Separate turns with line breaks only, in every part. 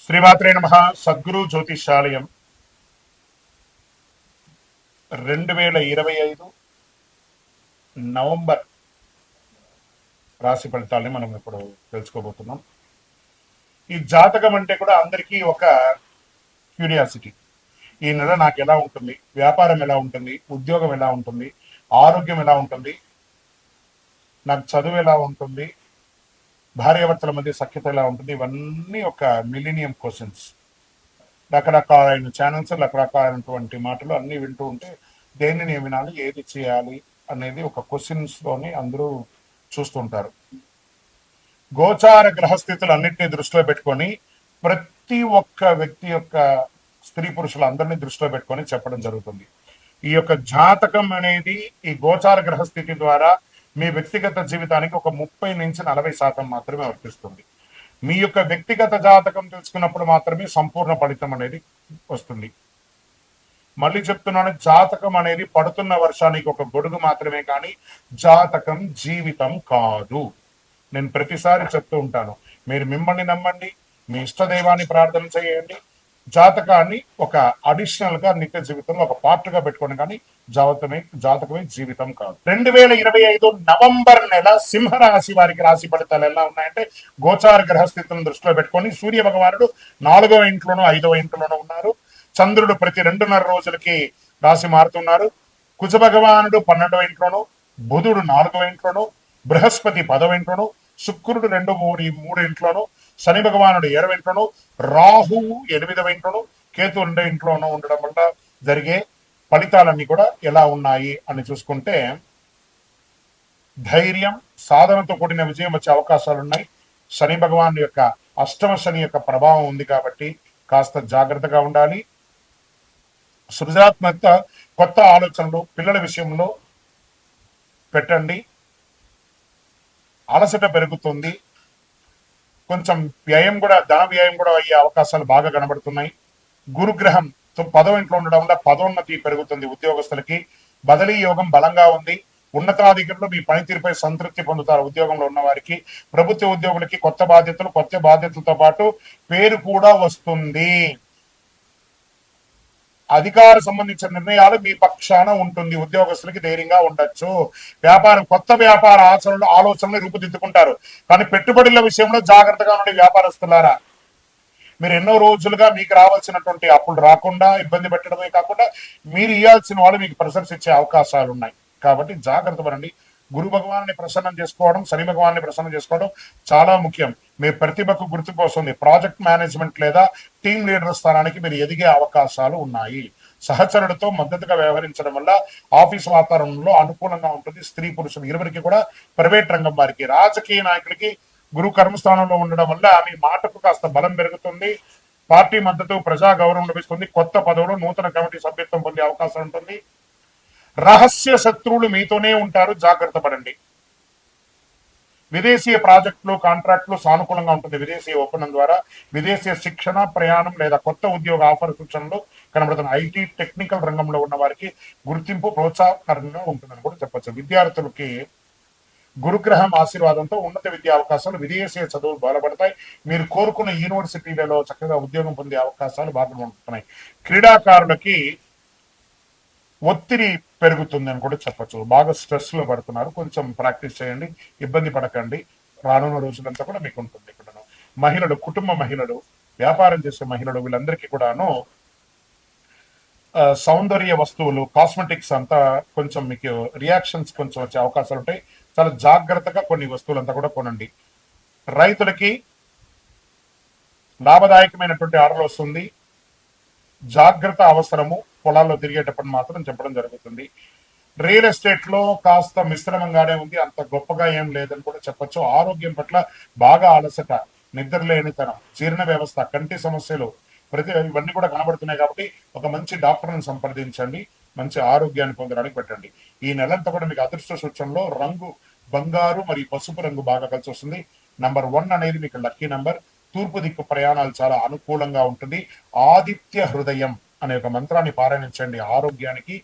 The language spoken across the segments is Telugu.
శ్రీమాత్రే నమః. సద్గురు జ్యోతిషాలయం 2025 నవంబర్ రాశి ఫలితాలని మనం ఇప్పుడు తెలుసుకోబోతున్నాం. ఈ జాతకం అంటే కూడా అందరికీ ఒక క్యూరియాసిటీ. ఈ నెల నాకు ఎలా ఉంటుంది, వ్యాపారం ఎలా ఉంటుంది, ఉద్యోగం ఎలా ఉంటుంది, ఆరోగ్యం ఎలా ఉంటుంది, నాకు చదువు ఎలా ఉంటుంది, భార్యాభర్తల మధ్య సఖ్యత ఎలా ఉంటుంది, ఇవన్నీ ఒక మిలీనియం క్వశ్చన్స్. రకరకాలైన ఛానల్స్, రకరకాలైనటువంటి మాటలు అన్నీ వింటూ ఉంటే దేన్ని నేను వినాలి, ఏది చేయాలి అనేది ఒక క్వశ్చన్స్లోని అందరూ చూస్తుంటారు. గోచార గ్రహస్థితులు అన్నింటినీ దృష్టిలో పెట్టుకొని ప్రతి ఒక్క వ్యక్తి యొక్క స్త్రీ పురుషులు అందరినీ దృష్టిలో పెట్టుకొని చెప్పడం జరుగుతుంది. ఈ యొక్క జాతకం అనేది ఈ గోచార గ్రహస్థితి ద్వారా మీ వ్యక్తిగత జీవితానికి ఒక 30 నుంచి 40% మాత్రమే వర్తిస్తుంది. మీ యొక్క వ్యక్తిగత జాతకం తెలుసుకున్నప్పుడు మాత్రమే సంపూర్ణ ఫలితం అనేది వస్తుంది. మళ్ళీ చెప్తున్నాను, జాతకం అనేది పడుతున్న వర్షానికి ఒక గొడుగు మాత్రమే, కానీ జాతకం జీవితం కాదు. నేను ప్రతిసారి చెప్తూ ఉంటాను, మీరు మిమ్మల్ని నమ్మండి, మీ ఇష్టదైవాన్ని ప్రార్థన చేయండి, జాతకాన్ని ఒక అడిషనల్ గా నిత్య జీవితంలో ఒక పార్ట్ గా పెట్టుకోండి, కానీ జాతకమే జీవితం కాదు. 2025 నవంబర్ నెల సింహరాశి వారికి రాశి ఫలితాలు ఎలా ఉన్నాయంటే, గోచార గ్రహస్థితులను దృష్టిలో పెట్టుకొని సూర్య భగవానుడు 4వ ఇంట్లోనూ 5వ ఇంట్లోనూ ఉన్నారు. చంద్రుడు ప్రతి 2.5 రోజులకి రాశి మారుతున్నారు. కుజ భగవానుడు 12వ ఇంట్లోనూ, బుధుడు 4వ ఇంట్లోనూ, బృహస్పతి 10వ ఇంట్లోనూ, శుక్రుడు 2, 3 ఇంట్లోనూ, శని భగవానుడు 7వ ఇంట్లోనూ, రాహువు 8వ ఇంట్లోనూ, కేతు 2వ ఇంట్లోనూ ఉండడం వల్ల జరిగే ఫలితాలన్నీ కూడా ఎలా ఉన్నాయి అని చూసుకుంటే, ధైర్యం, సాధనతో కూడిన విజయం వచ్చే అవకాశాలు ఉన్నాయి. శని భగవాన్ యొక్క అష్టమ శని యొక్క ప్రభావం ఉంది కాబట్టి కాస్త జాగ్రత్తగా ఉండాలి. సృజనాత్మక కొత్త ఆలోచనలు పిల్లల విషయంలో పెట్టండి. అలసట పెరుగుతుంది. కొంచెం వ్యయం కూడా, ధన వ్యయం కూడా అయ్యే అవకాశాలు బాగా కనబడుతున్నాయి. గురుగ్రహం 10వ ఇంట్లో ఉండడం వల్ల పదోన్నతి పెరుగుతుంది. ఉద్యోగస్తులకి బదిలీ యోగం బలంగా ఉంది. ఉన్నతాధికారులు మీ పనితీరుపై సంతృప్తి పొందుతారు. ఉద్యోగంలో ఉన్న వారికి, ప్రభుత్వ ఉద్యోగులకి కొత్త బాధ్యతలతో పాటు పేరు కూడా వస్తుంది. అధికార సంబంధించిన నిర్ణయాలు మీ పక్షాన ఉంటుంది. ఉద్యోగస్తులకి ధైర్యంగా ఉండొచ్చు. కొత్త వ్యాపార ఆలోచనలు రూపుదిద్దుకుంటారు. కానీ పెట్టుబడుల విషయంలో జాగ్రత్తగా ఉండే వ్యాపారస్తులారా, మీరు ఎన్నో రోజులుగా మీకు రావాల్సినటువంటి అప్పులు రాకుండా ఇబ్బంది పెట్టడమే కాకుండా మీరు ఇవ్వాల్సిన వాళ్ళు మీకు ప్రెషర్స్ ఇచ్చే అవకాశాలు ఉన్నాయి. కాబట్టి జాగ్రత్త పడండి. గురు భగవాన్ని ప్రసన్నం చేసుకోవడం, శని భగవాన్ని ప్రసన్నం చేసుకోవడం చాలా ముఖ్యం. మీ ప్రతిభకు గుర్తింపు వస్తుంది. ప్రాజెక్ట్ మేనేజ్మెంట్ లేదా టీమ్ లీడర్ స్థానానికి మీరు ఎదిగే అవకాశాలు ఉన్నాయి. సహచరులతో మద్దతుగా వ్యవహరించడం వల్ల ఆఫీస్ వాతావరణంలో అనుకూలంగా ఉంటుంది. స్త్రీ పురుషులు ఇరువురికి కూడా, ప్రైవేట్ రంగం వారికి, రాజకీయ నాయకులకి గురు కర్మస్థానంలో ఉండడం వల్ల మీ మాటకు కాస్త బలం పెరుగుతుంది. పార్టీ మద్దతు, ప్రజా గౌరవం లభిస్తుంది. కొత్త పదవులు, నూతన కమిటీ సభ్యత్వం పొందే అవకాశం ఉంటుంది. రహస్య శత్రువులు మీతోనే ఉంటారు, జాగ్రత్త పడండి. విదేశీయ ప్రాజెక్టులు, కాంట్రాక్టులు సానుకూలంగా ఉంటుంది. విదేశీయ ఒప్పందం ద్వారా విదేశీయ శిక్షణ, ప్రయాణం లేదా కొత్త ఉద్యోగ ఆఫర్ సూచనలు కనబడుతున్నాయి. ఐటీ, టెక్నికల్ రంగంలో ఉన్న వారికి గుర్తింపు ప్రోత్సాహకరంగా ఉంటుందని కూడా చెప్పచ్చు. విద్యార్థులకి గురుగ్రహం ఆశీర్వాదంతో ఉన్నత విద్యా అవకాశాలు, విదేశీయ చదువులు బలపడతాయి. మీరు కోరుకున్న యూనివర్సిటీలలో చక్కగా ఉద్యోగం పొందే అవకాశాలు బాగా ఉంటున్నాయి. క్రీడాకారులకి ఒత్తిడి పెరుగుతుంది అని కూడా చెప్పచ్చు. బాగా స్ట్రెస్ లో పడుతున్నారు. కొంచెం ప్రాక్టీస్ చేయండి, ఇబ్బంది పడకండి. రానున్న రోజులంతా కూడా మీకు ఉంటుంది. ఇక్కడ మహిళలు, కుటుంబ మహిళలు, వ్యాపారం చేసే మహిళలు, వీళ్ళందరికీ కూడాను సౌందర్య వస్తువులు, కాస్మెటిక్స్ అంతా కొంచెం మీకు రియాక్షన్స్ కొంచెం వచ్చే అవకాశాలు ఉంటాయి. చాలా జాగ్రత్తగా కొన్ని వస్తువులంతా కూడా కొనండి. రైతులకి లాభదాయకమైనటువంటి ఆర్డర్ వస్తుంది. జాగ్రత్త అవసరము. పొలాల్లో తిరిగేటప్పుడు మాత్రం చెప్పడం జరుగుతుంది. రియల్ ఎస్టేట్ లో కాస్త మిశ్రమంగానే ఉంది, అంత గొప్పగా ఏం లేదని కూడా చెప్పొచ్చు. ఆరోగ్యం పట్ల బాగా అలసట, నిద్రలేనితనం, జీర్ణ వ్యవస్థ, కంటి సమస్యలు, ఇవన్నీ కూడా కనబడుతున్నాయి. కాబట్టి ఒక మంచి డాక్టర్ని సంప్రదించండి. మంచి ఆరోగ్యాన్ని పొందడానికి పెట్టండి. ఈ నెలంతా కూడా మీకు అదృష్ట సూచనలో రంగు బంగారు మరియు పసుపు రంగు బాగా కలిసి వస్తుంది. నంబర్ 1 అనేది మీకు లక్కీ నంబర్. తూర్పు దిక్కు ప్రయాణాలు చాలా అనుకూలంగా ఉంటుంది. ఆదిత్య హృదయం అనే ఒక మంత్రాన్ని పారాయణించండి ఆరోగ్యానికి.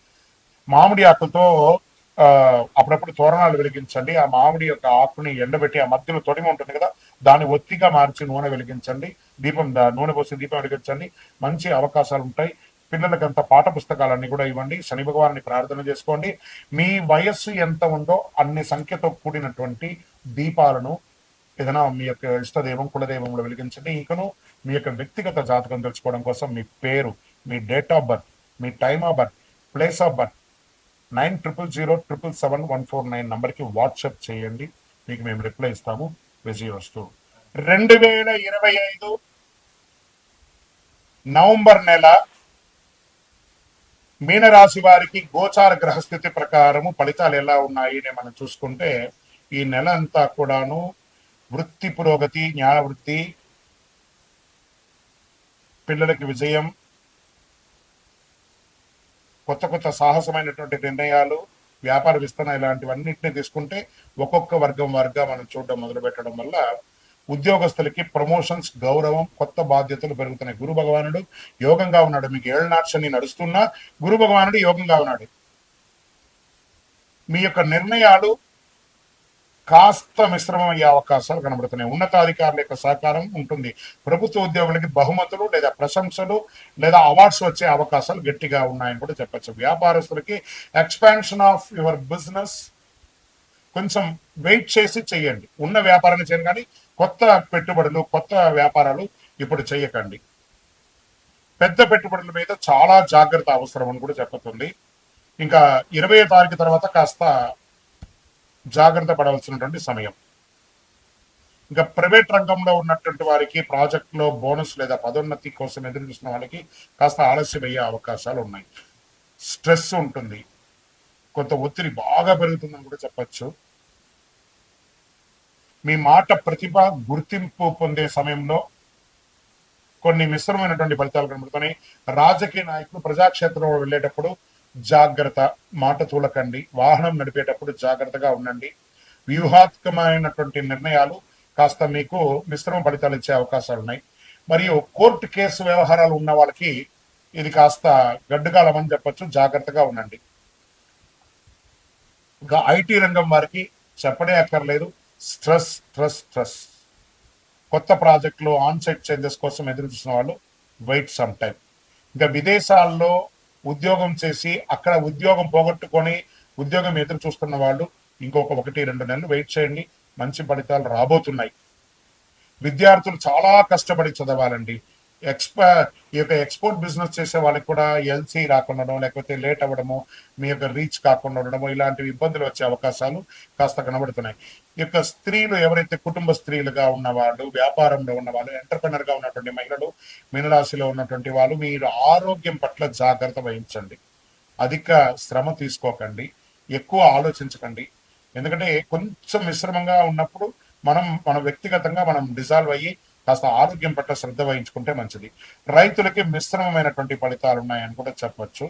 మామిడి ఆకులతో అప్పుడప్పుడు తోరణాలు వెలిగించండి. ఆ మామిడి యొక్క ఆకుని ఎండబెట్టి ఆ మధ్యలో తొడిమ ఉంటుంది కదా, దాన్ని ఒత్తిగా మార్చి నూనె వెలిగించండి. నూనె పోసి దీపం వెలిగించండి. మంచి అవకాశాలు ఉంటాయి. పిల్లలకంత పాఠ పుస్తకాలన్నీ కూడా ఇవ్వండి. శని భగవాన్ని ప్రార్థన చేసుకోండి. మీ వయస్సు ఎంత ఉందో అన్ని సంఖ్యతో కూడినటువంటి దీపాలను ఏదైనా మీ యొక్క ఇష్టదైవం కులదైవంలో వెలిగించండి. ఇంకను మీ యొక్క వ్యక్తిగత జాతకం తెలుసుకోవడం కోసం మీ పేరు, మీ డేట్ ఆఫ్ బర్త్, మీ time of birth, place of birth 9000077714 నంబర్కి వాట్సాప్ చేయండి. మీకు మేము రిప్లై ఇస్తాము. విజయవస్తు. 2025 నవంబర్ నెల మీనరాశి వారికి గోచార గ్రహస్థితి ప్రకారము ఫలితాలు ఎలా ఉన్నాయి మనం చూసుకుంటే, ఈ నెల అంతా కూడాను వృత్తి పురోగతి, న్యాయ వృత్తి, పిల్లలకి విజయం, కొత్త కొత్త సాహసమైనటువంటి నిర్ణయాలు, వ్యాపార విస్తరణ ఇలాంటివన్నింటినీ తీసుకుంటే ఒక్కొక్క వర్గం వారుగా మనం చూడడం మొదలు పెట్టడం వల్ల ఉద్యోగస్తులకి ప్రమోషన్స్, గౌరవం, కొత్త బాధ్యతలు పెరుగుతున్నాయి. గురు భగవానుడు యోగంగా ఉన్నాడు. మీకు ఏళ్ళనాక్షని నడుస్తున్నా గురు భగవానుడు యోగంగా ఉన్నాడు. మీ యొక్క నిర్ణయాలు కాస్త మిశ్రమం అయ్యే అవకాశాలు కనబడుతున్నాయి. ఉన్నతాధికారుల యొక్క సహకారం ఉంటుంది. ప్రభుత్వ ఉద్యోగులకి బహుమతులు లేదా ప్రశంసలు లేదా అవార్డ్స్ వచ్చే అవకాశాలు గట్టిగా ఉన్నాయని కూడా చెప్పచ్చు. వ్యాపారస్తులకి ఎక్స్పాన్షన్ ఆఫ్ యువర్ బిజినెస్ కొంచెం వెయిట్ చేసి చేయండి. ఉన్న వ్యాపారాన్ని చేయండి, కానీ కొత్త పెట్టుబడులు, కొత్త వ్యాపారాలు ఇప్పుడు చేయకండి. పెద్ద పెట్టుబడుల మీద చాలా జాగ్రత్త అవసరం అని కూడా చెప్పుతుంది. ఇంకా 20వ తారీఖు తర్వాత కాస్త జాగ్రత్త పడవలసినటువంటి సమయం. ఇంకా ప్రైవేట్ రంగంలో ఉన్నటువంటి వారికి ప్రాజెక్టులో బోనస్ లేదా పదోన్నతి కోసం ఎదురు చూసిన వాళ్ళకి కాస్త ఆలస్యం అయ్యే అవకాశాలు ఉన్నాయి. స్ట్రెస్ ఉంటుంది, కొంత ఒత్తిడి బాగా పెరుగుతుందని కూడా చెప్పచ్చు. మీ మాట ప్రతిభ గుర్తింపు పొందే సమయంలో కొన్ని మిశ్రమైనటువంటి ఫలితాలు కనబడుతున్నాయి. రాజకీయ నాయకులు ప్రజాక్షేత్రంలో వెళ్ళేటప్పుడు జాగ్రత్త, మాట తూలకండి. వాహనం నడిపేటప్పుడు జాగ్రత్తగా ఉండండి. వ్యూహాత్మకమైనటువంటి నిర్ణయాలు కాస్త మీకు మిశ్రమ ఫలితాలు ఇచ్చే అవకాశాలు ఉన్నాయి. మరియు కోర్టు కేసు వ్యవహారాలు ఉన్న వాళ్ళకి ఇది కాస్త గడ్డుకాలం అని చెప్పచ్చు. జాగ్రత్తగా ఉండండి. ఇంకా ఐటీ రంగం వారికి చెప్పడే అక్కర్లేదు. Stress stress stress. కొత్త ప్రాజెక్టులు, ఆన్సైట్ చేంజెస్ కోసం ఎదురు చూసిన వాళ్ళు వెయిట్ సమ్ టైం. ఇంకా విదేశాల్లో ఉద్యోగం చేసి అక్కడ ఉద్యోగం పోగొట్టుకొని ఉద్యోగం ఎదురు చూస్తున్న వాళ్ళు ఇంకొక 1-2 నెలలు వెయిట్ చేయండి. మంచి ఫలితాలు రాబోతున్నాయి. విద్యార్థులు చాలా కష్టపడి చదవాలండి. ఈ యొక్క ఎక్స్పోర్ట్ బిజినెస్ చేసే వాళ్ళకి కూడా ఎల్సీ రాకుండా, లేకపోతే లేట్ అవ్వడము, మీ యొక్క రీచ్ కాకుండా ఉండడము, ఇలాంటివి ఇబ్బందులు వచ్చే అవకాశాలు కాస్త కనబడుతున్నాయి. ఈ యొక్క స్త్రీలు ఎవరైతే కుటుంబ స్త్రీలుగా ఉన్నవాళ్ళు, వ్యాపారంలో ఉన్నవాళ్ళు, ఎంటర్ప్రెనర్ గా ఉన్నటువంటి మహిళలు, మీనరాశిలో ఉన్నటువంటి వాళ్ళు మీరు ఆరోగ్యం పట్ల జాగ్రత్త వహించండి. అధిక శ్రమ తీసుకోకండి, ఎక్కువ ఆలోచించకండి. ఎందుకంటే కొంచెం మిశ్రమంగా ఉన్నప్పుడు మన వ్యక్తిగతంగా మనం డిజాల్వ్ అయ్యి కాస్త ఆరోగ్యం పట్ల శ్రద్ధ వహించుకుంటే మంచిది. రైతులకి మిశ్రమమైనటువంటి ఫలితాలు ఉన్నాయని కూడా చెప్పొచ్చు.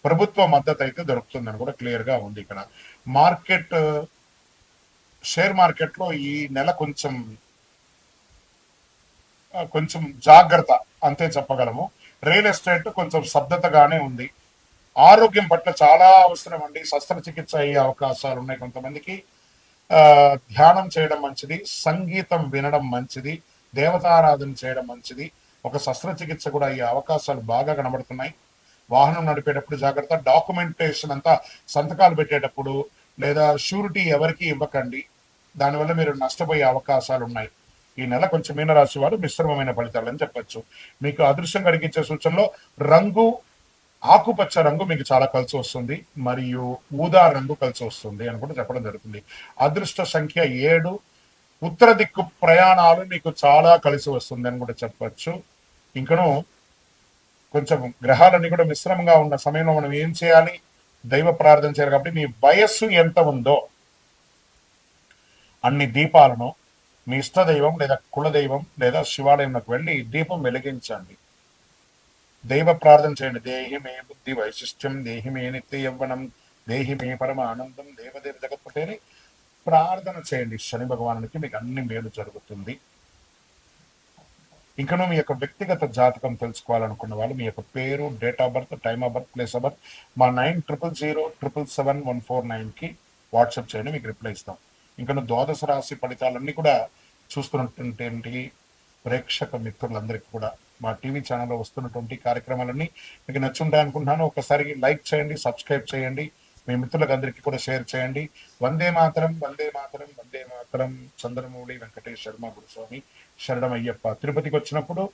ప్రభుత్వ మద్దతు అయితే దొరుకుతుందని కూడా క్లియర్ గా ఉంది. ఇక్కడ షేర్ మార్కెట్ లో ఈ నెల కొంచెం జాగ్రత్త అంతే చెప్పగలము. రియల్ ఎస్టేట్ కొంచెం స్తబ్దతగానే ఉంది. ఆరోగ్యం పట్ల చాలా అవసరం అండి. శస్త్రచికిత్స అయ్యే అవకాశాలు ఉన్నాయి కొంతమందికి. ధ్యానం చేయడం మంచిది, సంగీతం వినడం మంచిది, దేవతారాధన చేయడం మంచిది. ఒక శస్త్రచికిత్స కూడా అయ్యే అవకాశాలు బాగా కనబడుతున్నాయి. వాహనం నడిపేటప్పుడు జాగ్రత్త. డాక్యుమెంటేషన్ అంతా సంతకాలు పెట్టేటప్పుడు లేదా షూరిటీ ఎవరికి ఇవ్వకండి. దానివల్ల మీరు నష్టపోయే అవకాశాలు ఉన్నాయి. ఈ నెల కొంచెం మీనరాశి వారు మిశ్రమమైన ఫలితాలు అని చెప్పచ్చు. మీకు అదృష్టం కలిగించే సూచనలో రంగు ఆకుపచ్చ రంగు మీకు చాలా కలిసి వస్తుంది, మరియు ఊదా రంగు కలిసి వస్తుంది అని కూడా చెప్పడం జరుగుతుంది. అదృష్ట సంఖ్య 7. ఉత్తర దిక్కు ప్రయాణాలు మీకు చాలా కలిసి వస్తుంది అని కూడా చెప్పచ్చు. ఇంకను కొంచెం గ్రహాలన్నీ కూడా మిశ్రమంగా ఉన్న సమయంలో మనం ఏం చేయాలి? దైవ ప్రార్థన చేయాలి. కాబట్టి మీ వయస్సు ఎంత ఉందో అన్ని దీపాలను మీ ఇష్టదైవం లేదా కులదైవం లేదా శివాలయంలోకి వెళ్ళి దీపం వెలిగించండి. దైవ ప్రార్థన చేయండి. దేహి మే బుద్ధి వైశిష్ట్యం, దేహి మే నిత్య యవ్వనం, దేహి మే పరమ ఆనందం, దేవదేవ జగత్పతి అని ప్రార్థన చేయండి. శని భగవానునికి మీకు అన్ని మేలు జరుగుతుంది. ఇంకనూ మీ యొక్క వ్యక్తిగత జాతకం తెలుసుకోవాలనుకున్న వాళ్ళు మీ యొక్క పేరు, date of birth, time of birth, place of birth మా 9000077714 వాట్సాప్ చేయండి. మీకు రిప్లై ఇస్తాం. ఇంకను ద్వాదశ రాశి ఫలితాలన్నీ కూడా చూస్తున్నటువంటి ప్రేక్షక మిత్రులందరికీ కూడా మా టీవీ ఛానల్లో వస్తున్నటువంటి కార్యక్రమాలన్నీ మీకు నచ్చుంటాయి అనుకుంటున్నాను. ఒకసారి లైక్ చేయండి, సబ్స్క్రైబ్ చేయండి, మీ మిత్రులకు అందరికీ కూడా షేర్ చేయండి. వందే మాతరం, వందే మాతరం, వందే మాతరం. చంద్రమౌళి వెంకటేష్ శర్మ గురుస్వామి శరణం అయ్యప్ప. తిరుపతికి వచ్చినప్పుడు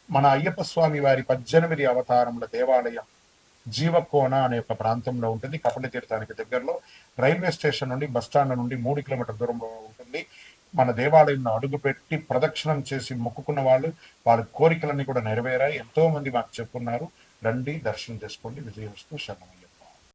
మన అయ్యప్ప స్వామి వారి 18 అవతారముల దేవాలయం జీవకోన అనే ఒక ప్రాంతంలో ఉంటుంది. కపిల తీర్థానికి దగ్గరలో రైల్వే స్టేషన్ నుండి బస్ స్టాండ్ నుండి 3 కిలోమీటర్ దూరంలో ఉంటుంది. మన దేవాలయంలో అడుగుపెట్టి ప్రదక్షిణం చేసి మొక్కుకున్న వాళ్ళు వాళ్ళ కోరికలన్నీ కూడా నెరవేరాయి. ఎంతో మంది మాకు చెప్పున్నారు. రండి, దర్శనం చేసుకోండి. విజయవస్తు. శరణమయ్య.